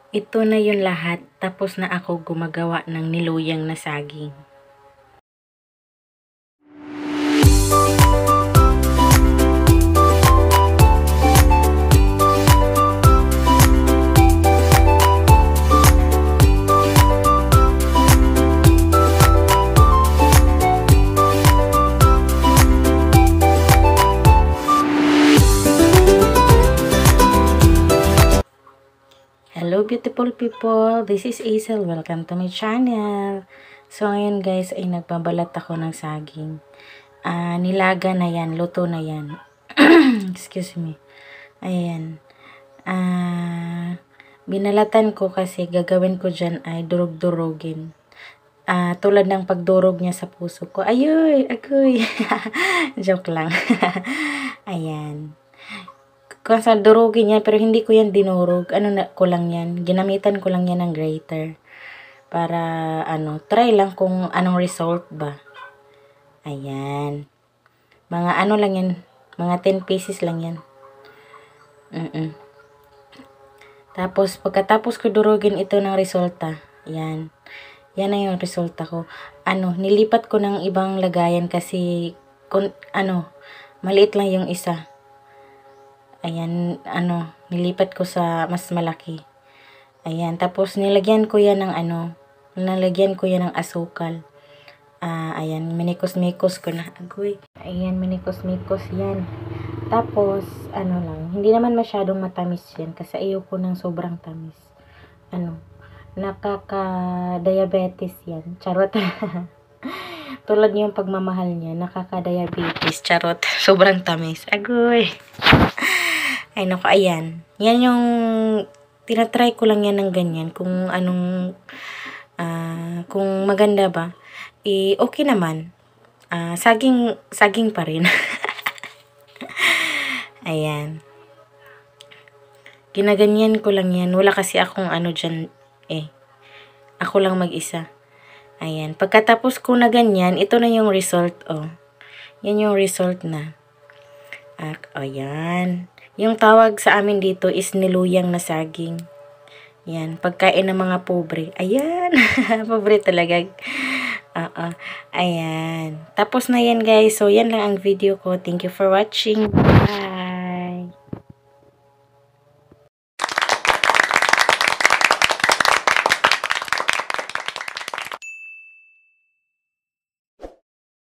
Ito na yung lahat, tapos na ako gumagawa ng niluyang na saging. Hello beautiful people, this is Hazel, welcome to my channel. So ngayon guys ay nagbabalat ako ng saging. Nilaga na yan, luto na yan. Excuse me. Ayan. Binalatan ko kasi gagawin ko dyan ay durog-durogin. Tulad ng pagdurog niya sa puso ko. Ayoy, agoy. Joke lang. Ayan. Kung sa durugin yan, pero hindi ko yan dinurog. Ko lang yan. Ginamitan ko lang yan ng grater. Para, try lang kung anong result ba. Ayan. Mga lang yan. Mga 10 pieces lang yan. Tapos, pagkatapos ko durugin ito ng resulta. Yan. Yan na yung resulta ko. Nilipat ko ng ibang lagayan kasi, maliit lang yung isa. Ayan, nilipat ko sa mas malaki. Ayan, tapos nilagyan ko yan ng nilagyan ko yan ng asukal. Ayan, minikos-mikos ko na. Agoy. Ayan, minikos-mikos yan. Tapos, lang, hindi naman masyadong matamis yan kasi ayoko ng sobrang tamis. Nakaka-diabetes yan. Charot. Tulad yung pagmamahal niya, nakaka-diabetes. Charot. Sobrang tamis. Agoy. Ay, naku, ayan. Yan yung, tinatry ko lang yan ng ganyan. Kung anong, kung maganda ba, okay naman. Saging pa rin. Ayan. Ginaganyan ko lang yan. Wala kasi akong dyan, Ako lang mag-isa. Ayan. Pagkatapos ko na ganyan, ito na yung result, Yan yung result na. Ayan. Yung tawag sa amin dito is niluyang na saging. Yan, pagkain ng mga pobre. Ayan, pobre talaga. Ayan. Tapos na yan guys. So, yan lang ang video ko. Thank you for watching. Bye!